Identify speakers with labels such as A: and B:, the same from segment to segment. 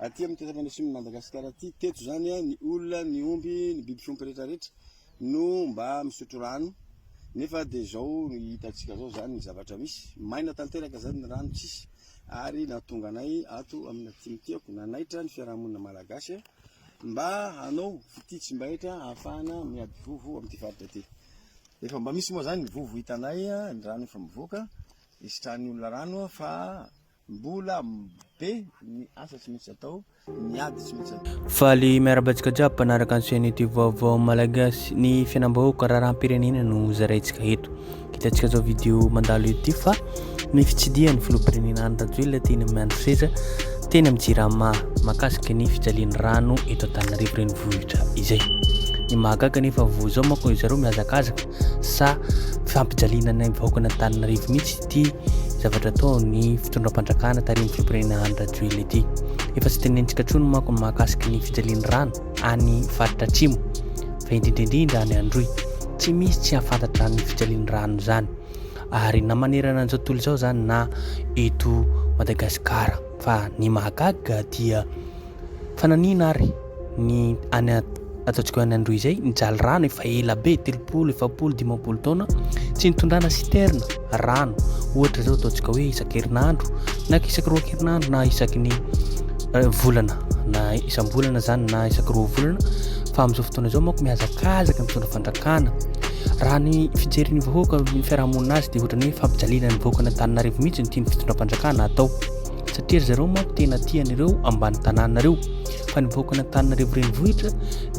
A: aty amin'ny toerana simy Madagasikara aty teto zany ny olona ny omby ny biby fiompy rehetrarehetra no mba misotro rano nefa de zao hitatsika zao zany ny zavatra misy maina tanteraka zany ny rano tsisy ary natonga anay ato amin'ny atimitiako nanaitra ny fiarahamonina malagasy mba hanao fititsy mbaitra ahafahana miady vovo amin'ny faritra aty. Efa mba misy moa zany ny vovo hitanay ny rano efa mivoaka isitrahany olona rano fa mbola be ny asa tsy maintsy atao miady tsy maintsy atao.
B: Faly miarabatsika jiaby mpanaraka ny chaîne vaovao malagasy ny fianam-bahoaka raharaham-pirenena no zaraintsika eto. Hitantsika zao video mandalo ity fa ny fitsidihan'ny filoham-pirenena Andry Rajoelina teny amin'ny andro seza teny amin'ny Jirama mahakasika ny fijalian'ny rano eto Antananarivo renivohitra izay. Ny mahagaga nefa voa zao manko zareo mihazakazaka sa fampijaliana ny vahoaka n'Antananarivo mihitsy ity zavatra ataony fitondram-pandrakana tarehin'ny filoham-pirenena Andry Rajoelina ity. Efa tsy tenentsika trony manko ny mahakasika ny fijalian'ny rano any faritra atsimo fa indrindrindrindra any Androy tsy misy tsy hafantatra ny fijalian'ny rano zany ary na manerana an'izao tontolo izao zany na eto Madagasikara fa ny mahagaga dia fananina ary ny any ataontsika any Androy izay nijaly rano efa ela be 30 40 taona tsy nitondrana citerne rano ohatra zao ataontsika hoe isan-kerinandro na isaky 2 kerinandro na isaky ny volana na isam-bolana zany na isaky 2 volana fa amin'izao fotoana izao manko mihazakazaka mitondra fandrakana raha ny fijeriny vahoaka ny fiarahamonina azy dia ohatrany hoe fampijaliana ny vahoaka n'Antananarivo mihitsy ny tiany fitondram-pandrakana atao satria zareo manko tena tian'ireo ambany tanànareo fa ny vahoaka n'Antananarivo renivohitra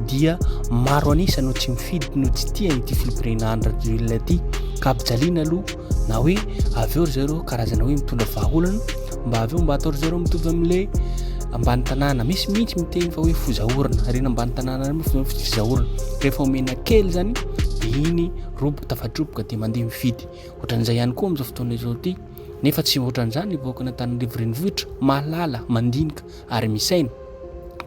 B: dia maro anisa no tsy mifidy no tsy tia ity filoham-pirenena Andry Rajoelina ity ka ampijaliana aloha na hoe aveo zareo karazana hoe mitondra vahaolana mba aveo mba atao zareo mitovy amin'le ambany tanàna misy mihitsy miteny fa hoe fozahorana reny ambany tanàna moa fozahorana rehefa omena kely zany dia iny roboka tafadroboka dia mandeha mifidy ohatran'izay ihany koa amin'izao fotoana izao ity nefa tsy ohatran'izany vahoaka n'Antananarivo renivohitra mahalala mandinika ary misaina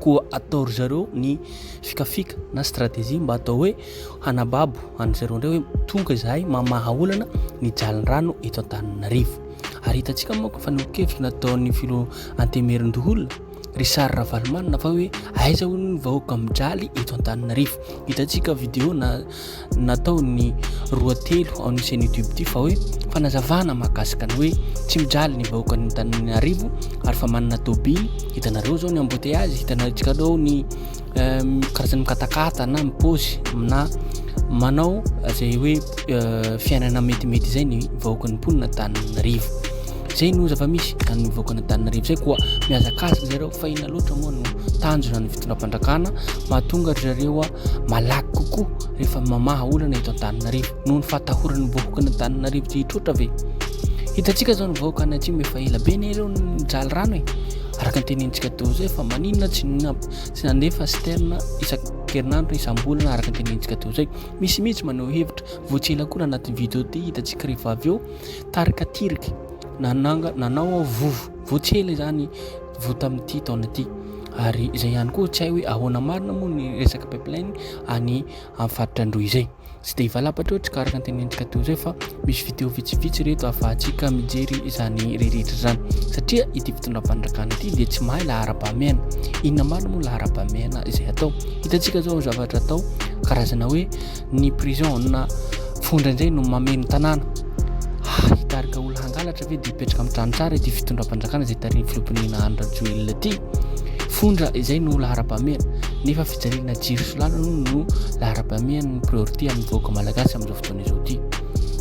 B: koa atao zareo ny fikafika na stratégie mba atao hoe hanababo an'zareo ndray hoe tonga izahay mamaha olana ny jalin'ny rano eto Antananarivo ary hitantsika moa fa nokevitra nataon'ny filo antemerin-doholona Richard Ravalomanina fa hoe aiza hono ny vahoaka mijaly eto Antananarivo. Hitantsika video natao ny 2 ao amin'ny chaîne YouTube ity fa hoe fanazavana mahakasika ny hoe tsy mijaly ny vahoaka ny Antananarivo ary fa manana tobily hitanareo zao ny embouteillage hitanaretsika reo ny karazany mikatakata na mipôzy na manao zay hoe fiainana metimety zay ny vahoaka ny mponina Antananarivo zay no zava-misy ny vahoaka n'Antananarivo zay koa mihazakazaka zareo fa ina loatra moa no tanjona ny fitondram-pandrakana mahatonga zareo malaky kokoa rehefa mamaha olana eto Antananarivo noho ny fahatahoran'ny vahoaka n'Antananarivo rehetra ve hitantsika zao ny vahoaka any atsimo efa ela be nereo nijaly rano araka ny tenentsika teo zay fa maninona tsy nandefa citerne isan-kerinandro isam-bolana araka ny tenentsika teo zay misy mihitsy manao hevitra voatsela koa anaty video ity hitantsika rehefa aveo tarika tiriky nanao vovo voatsela zany vota amin'ity taona ity ary izay ihany koa tsy hay hoe ahoana marina moa ny resaka pipeline any amin'ny faritra Androy izay tsy dia hivalapatra ohatry ka araka ny tenentsika teo zay fa misy video vitsivitsy reto ahafahantsika mijery izany rehetra zany satria ity fitondram-pandrakana ity dia tsy mahay lahara-pahamehana inona marina moa lahara-pahamehana izay atao hitantsika zao zavatra atao karazana hoe ny prison na fondran'izay no mameno tanàna hitarika olo hangalatra ve dia hipetraka amin'ny trano tsara ity fitondram-pandrakana izay tarehin'ny filoham-pirenena Andry Rajoelina ity fondra izay no lahara-pahamehana nefa fijaliana jiro solana no lahara-pahamehana ny priorité amin'ny vahoaka malagasy amin'izao fotoana izao ity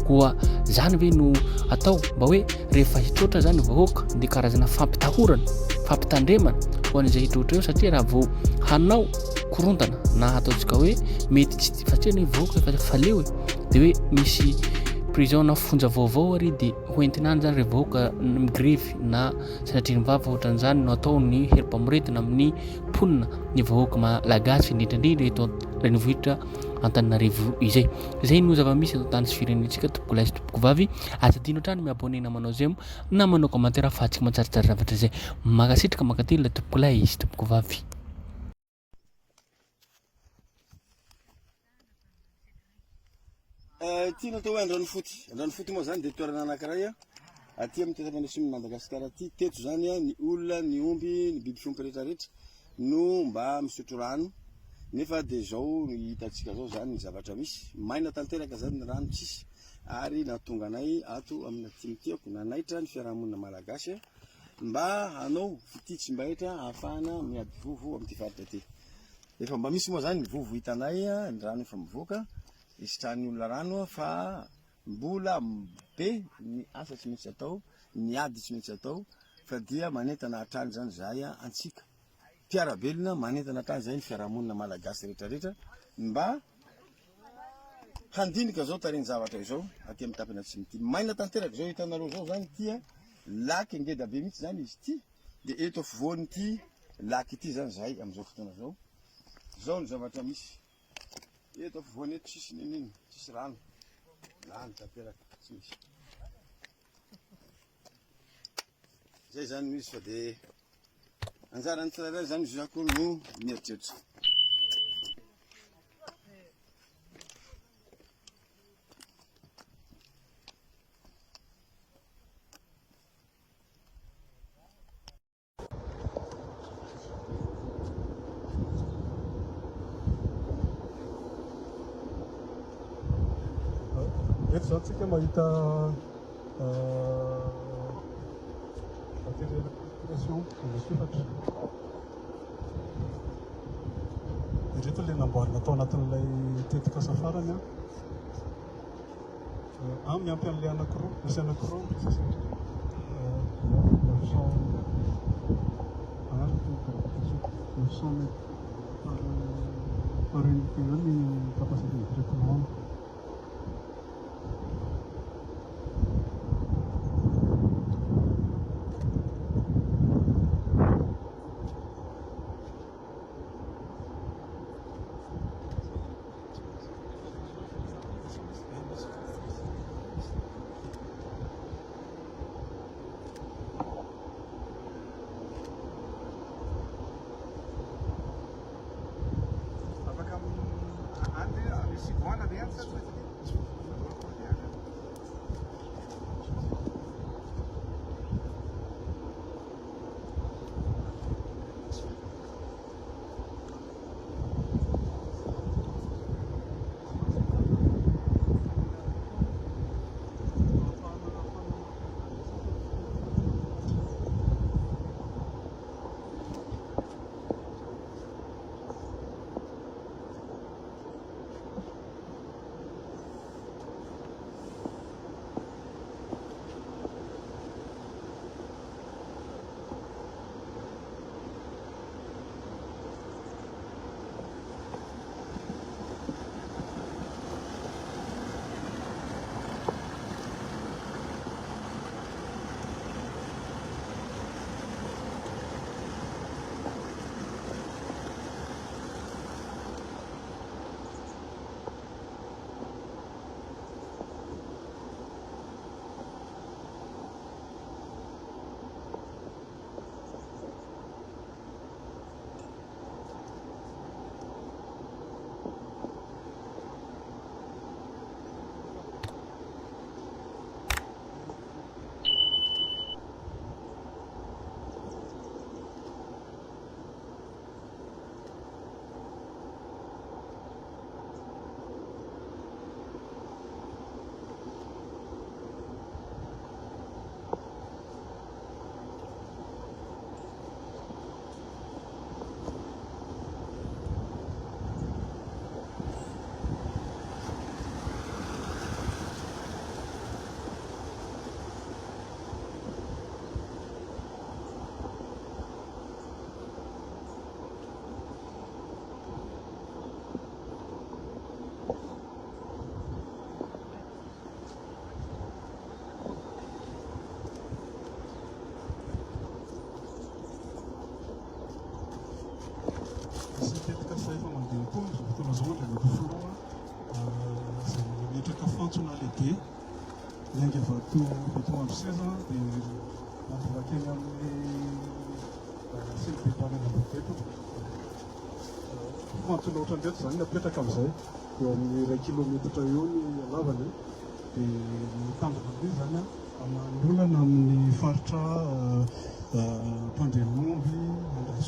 B: koa zany ve no atao mba hoe rehefa hitroatra zany vahoaka dia karazana fampitahorana fampitandremana ho an'izay hitroatra eo satria raha vao hanao korontana na ataontsika hoe mety tsy satria ny vahoaka efa faleo dia hoe misy prison na fonja vaovao ary dia hoentinany zany rehefa vahoaka migrevy na sanatria ny vava ohatran'izany no atao ny herim-pamoretana amin'ny mponina ny vahoaka malagasy indrindrandrindra eto renivohitra Antananarivo izay no zava-misy eto tany sy firenentsika tompoko lahy sy tompoko vavy azadino hatrany miabonena manao zay na manao commentaire ahafahantsika matsaritsary zavatra zay makasitraka makately tompoko lahy sy tompoko vavy.
A: Ity natao hoe Andranofoty moa zany dia toerana anankiray aty amin'ny tetapana simy Madagasikara aty teto zany a ny olona ny omby ny biby fiompy rehetrarehetra no mba misotro rano nefa de zao hitantsika zao zany ny zavatra misy maina tanteraka zany ny rano tsisy ary nahatonga anay ato amin'ny atimy tiako nanaitra ny fiarahamonina malagasy mba hanao fititsim-baitra ahafahana miady vovo amin'ity faritra ty. Efa mba misy moa zany ny vovo hitanay ny rano efa mivoaka isitrahany olona rano fa mbola be ny asa tsy maintsy atao ny ady tsy maintsy atao fa dia manentana hatrany zany zay antsika mpiarabelona manentana hatrany zay ny fiarahamonina malagasy rehetrarehetra mba handinika zao tariny zavatra izao aty amin'ny tapany atsimo ty maina tanteraka zao hitanareo zao zany tia laky ngeda be mihitsy zany izy ty de eto afovoany ty laky ity zany zay amizao fotoana zao zao ny zavatra misy eto afovoany eto tsisy ninino tsisy rano lany tanteraka tsy misy zay zany misy fa de anjarany tsirairay zany zako no mieritreritra.
C: Eto zao tsika mahita atelier sifatra ireto le namboarina tao anatin'ilay tetika safarany a miampy an'le anankiroa misy anankiroa par unité ny capacité de traitement. lehibe miainga avy ato beton amin'ny seza dia mampivakeny amin'ny silibetanenambobeto mantsona ohatran'reto zany napetraka amin'izay eo amin'ny 1 kilometatra eo ny alavany dia mitandrina amin'izy zany manolana amin'ny faritra mpandren'omby mandray